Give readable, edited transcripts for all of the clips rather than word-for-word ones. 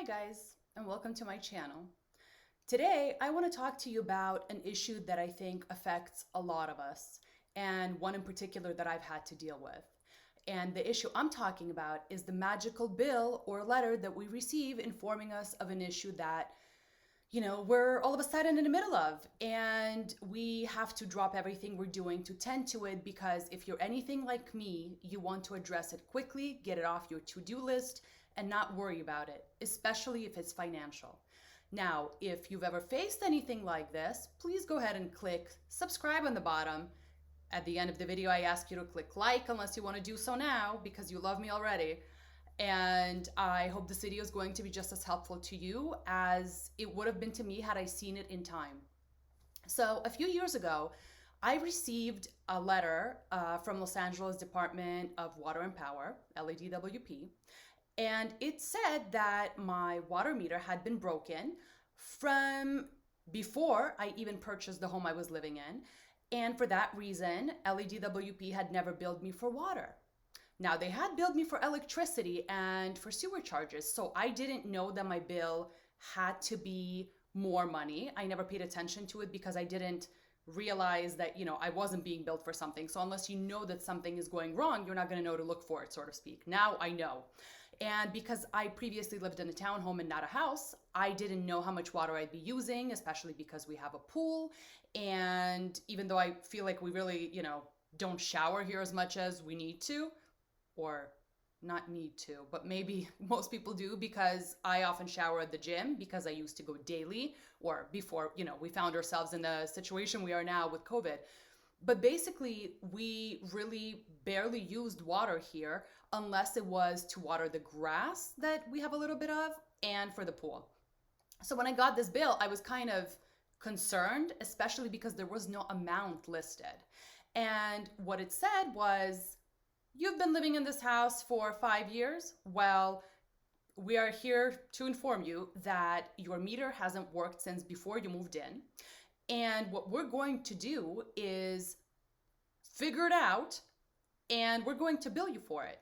guys, and welcome to my channel. Today, I want to talk to you about an issue that I think affects a lot of us, and one in particular that I've had to deal with. And the issue I'm talking about is the magical bill or letter that we receive informing us of an issue that, we're all of a sudden in the middle of, and we have to drop everything we're doing to tend to it because if you're anything like me, you want to address it quickly, get it off your to-do list, and not worry about it, especially if it's financial. Now, if you've ever faced anything like this, please go ahead and click subscribe on the bottom. At the end of the video, I ask you to click like unless you want to do so now because you love me already. And I hope this video is going to be just as helpful to you as it would have been to me had I seen it in time. So a few years ago, I received a letter from Los Angeles Department of Water and Power, LADWP, and it said that my water meter had been broken from before I even purchased the home I was living in. And for that reason, LADWP had never billed me for water. Now, they had billed me for electricity and for sewer charges, so I didn't know that my bill had to be more money. I never paid attention to it because I didn't realize that, I wasn't being billed for something. So unless you know that something is going wrong, you're not going to know to look for it, so to speak. Now I know. And because I previously lived in a townhome and not a house, I didn't know how much water I'd be using, especially because we have a pool. And even though I feel like we really, don't shower here as much as we need to, or not need to, but maybe most people do because I often shower at the gym because I used to go daily or before, we found ourselves in the situation we are now with COVID. But basically, we really barely used water here unless it was to water the grass that we have a little bit of and for the pool. So when I got this bill, I was kind of concerned, especially because there was no amount listed. And what it said was, you've been living in this house for 5 years. Well, we are here to inform you that your meter hasn't worked since before you moved in. And what we're going to do is figure it out and we're going to bill you for it.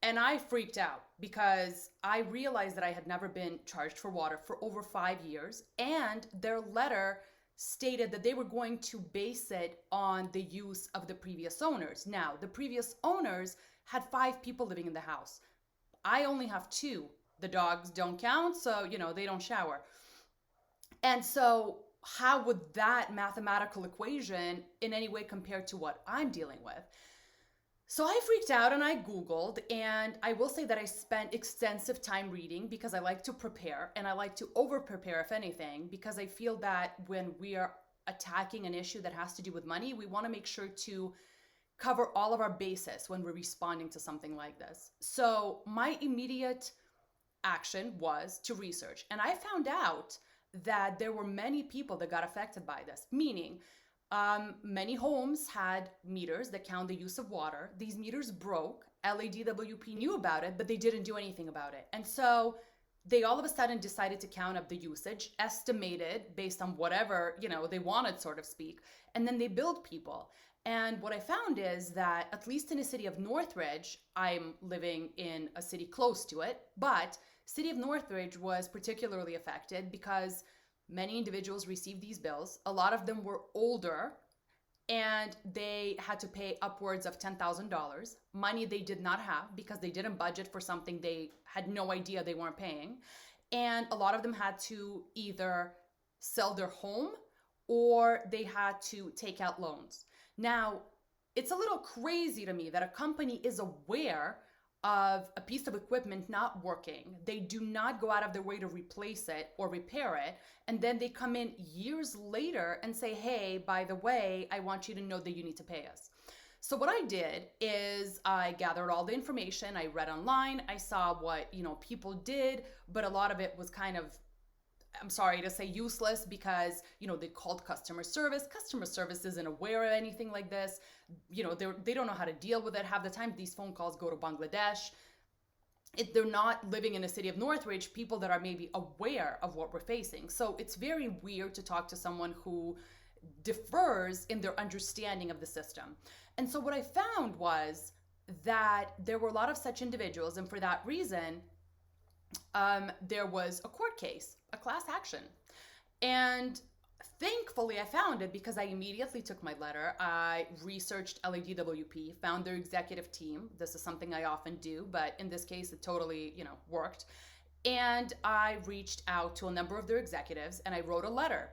And I freaked out because I realized that I had never been charged for water for over 5 years. And their letter stated that they were going to base it on the use of the previous owners. Now, the previous owners had 5 people living in the house. I only have 2. The dogs don't count, so, they don't shower. And so how would that mathematical equation in any way compare to what I'm dealing with? So I freaked out and I Googled, and I will say that I spent extensive time reading because I like to prepare and I like to over prepare if anything, because I feel that when we are attacking an issue that has to do with money, we want to make sure to cover all of our bases when we're responding to something like this. So my immediate action was to research, and I found out that there were many people that got affected by this, meaning many homes had meters that count the use of water. These meters broke. LADWP knew about it, but they didn't do anything about it. And so they all of a sudden decided to count up the usage, estimated based on whatever, they wanted, so to speak, and then they billed people. And what I found is that, at least in the city of Northridge, I'm living in a city close to it, but city of Northridge was particularly affected because many individuals received these bills. A lot of them were older and they had to pay upwards of $10,000, money they did not have because they didn't budget for something they had no idea they weren't paying. And a lot of them had to either sell their home or they had to take out loans. Now, it's a little crazy to me that a company is aware of a piece of equipment not working. They do not go out of their way to replace it or repair it. And then they come in years later and say, hey, by the way, I want you to know that you need to pay us. So what I did is I gathered all the information. I read online. I saw what, people did, but a lot of it was kind of, I'm sorry to say, useless because, they called customer service. Customer service isn't aware of anything like this. They don't know how to deal with it. Half the time, these phone calls go to Bangladesh. If they're not living in the city of Northridge, people that are maybe aware of what we're facing. So it's very weird to talk to someone who differs in their understanding of the system. And so what I found was that there were a lot of such individuals, and for that reason, there was a court case, a class action. And thankfully, I found it because I immediately took my letter. I researched LADWP, found their executive team. This is something I often do, but in this case, it totally, worked. And I reached out to a number of their executives and I wrote a letter.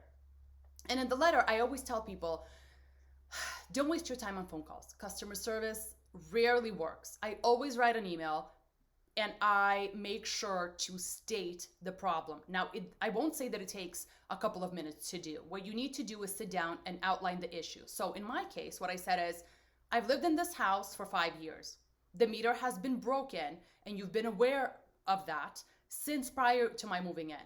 And in the letter, I always tell people, don't waste your time on phone calls. Customer service rarely works. I always write an email and I make sure to state the problem. Now, I won't say that it takes a couple of minutes to do. What you need to do is sit down and outline the issue. So in my case, what I said is, I've lived in this house for 5 years. The meter has been broken and you've been aware of that since prior to my moving in.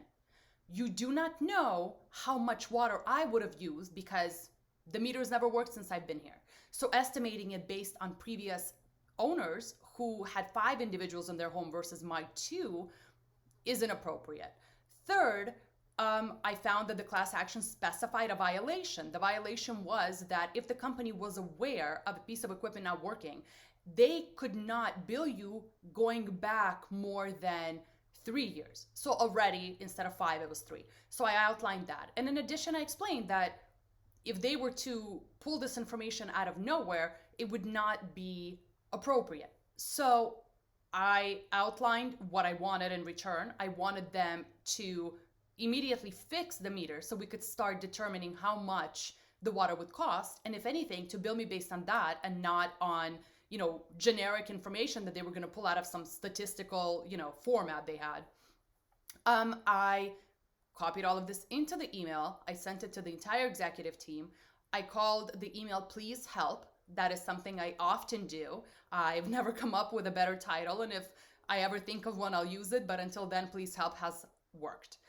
You do not know how much water I would have used because the meter's never worked since I've been here. So estimating it based on previous owners who had 5 individuals in their home versus my 2 is inappropriate. Third, I found that the class action specified a violation. The violation was that if the company was aware of a piece of equipment not working, they could not bill you going back more than 3 years. So already, instead of 5, it was 3. So I outlined that. And in addition, I explained that if they were to pull this information out of nowhere, it would not be appropriate. So I outlined what I wanted in return. I wanted them to immediately fix the meter so we could start determining how much the water would cost. And if anything, to bill me based on that and not on, generic information that they were going to pull out of some statistical, format they had. I copied all of this into the email. I sent it to the entire executive team. I called the email, "Please help." That is something I often do. I've never come up with a better title, and if I ever think of one, I'll use it. But until then, "Please help" has worked.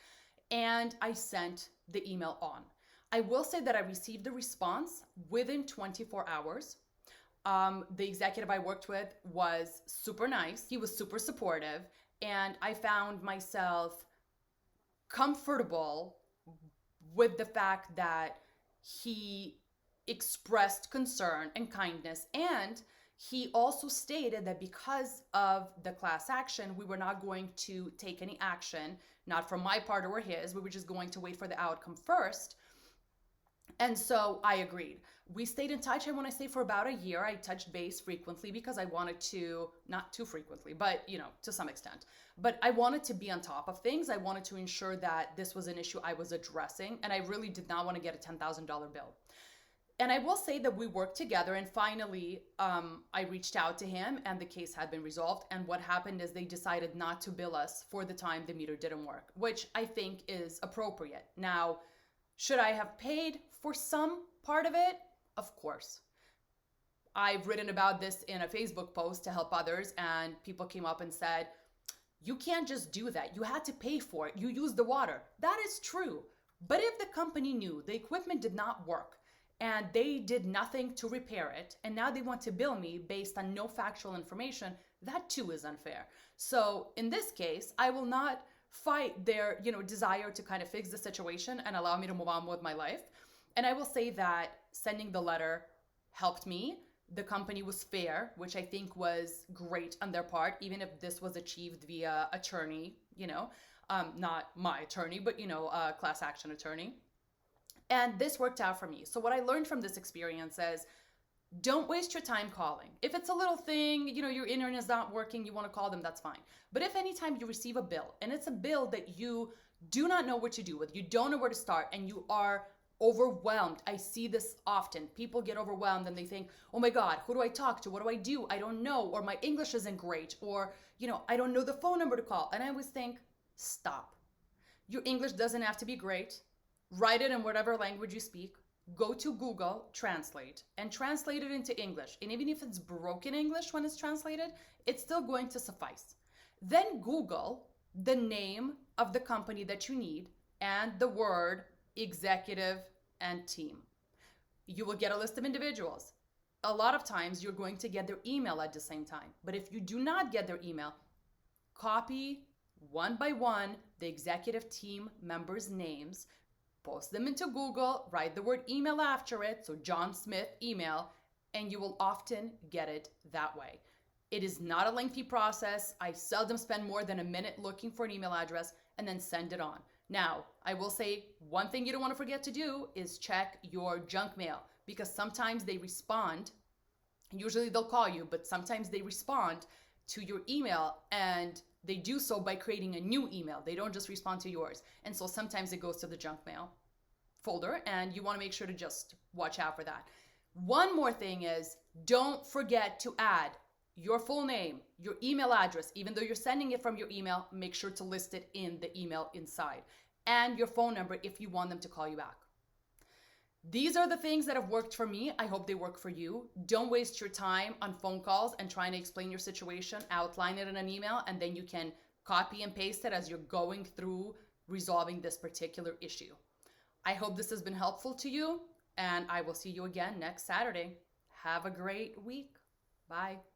And I sent the email on. I will say that I received the response within 24 hours. The executive I worked with was super nice. He was super supportive. And I found myself comfortable with the fact that he expressed concern and kindness. And he also stated that because of the class action, we were not going to take any action, not from my part or his. We were just going to wait for the outcome first. And so I agreed. We stayed in touch, and when I say for about a year, I touched base frequently because I wanted to, not too frequently, but to some extent. But I wanted to be on top of things. I wanted to ensure that this was an issue I was addressing, and I really did not want to get a $10,000 bill. And I will say that we worked together, and finally, I reached out to him, and the case had been resolved. And what happened is they decided not to bill us for the time the meter didn't work, which I think is appropriate. Now, should I have paid for some part of it? Of course. I've written about this in a Facebook post to help others, and people came up and said, "You can't just do that. You had to pay for it. You used the water." That is true. But if the company knew the equipment did not work and they did nothing to repair it, and now they want to bill me based on no factual information, that too is unfair. So in this case, I will not fight their, desire to kind of fix the situation and allow me to move on with my life. And I will say that sending the letter helped me. The company was fair, which I think was great on their part, even if this was achieved via attorney, not my attorney, but, a class action attorney. And this worked out for me. So what I learned from this experience is, don't waste your time calling. If it's a little thing, your internet is not working, you want to call them, that's fine. But if anytime you receive a bill, and it's a bill that you do not know what to do with, you don't know where to start, and you are overwhelmed. I see this often. People get overwhelmed and they think, "Oh my God, who do I talk to? What do I do? I don't know." Or "My English isn't great." Or, "I don't know the phone number to call." And I always think, stop. Your English doesn't have to be great. Write it in whatever language you speak. Go to Google, translate, and translate it into English. And even if it's broken English when it's translated, it's still going to suffice. Then Google the name of the company that you need and the word executive and team. You will get a list of individuals. A lot of times you're going to get their email at the same time. But if you do not get their email, copy one by one the executive team members' names, post them into Google, write the word email after it, so John Smith email, and you will often get it that way. It is not a lengthy process. I seldom spend more than a minute looking for an email address and then send it on. Now, I will say one thing you don't want to forget to do is check your junk mail, because sometimes they respond. Usually they'll call you, but sometimes they respond to your email, and they do so by creating a new email. They don't just respond to yours. And so sometimes it goes to the junk mail folder, and you want to make sure to just watch out for that. One more thing is, don't forget to add your full name, your email address. Even though you're sending it from your email, make sure to list it in the email inside, and your phone number if you want them to call you back. These are the things that have worked for me. I hope they work for you. Don't waste your time on phone calls and trying to explain your situation. Outline it in an email, and then you can copy and paste it as you're going through resolving this particular issue. I hope this has been helpful to you, and I will see you again next Saturday. Have a great week. Bye.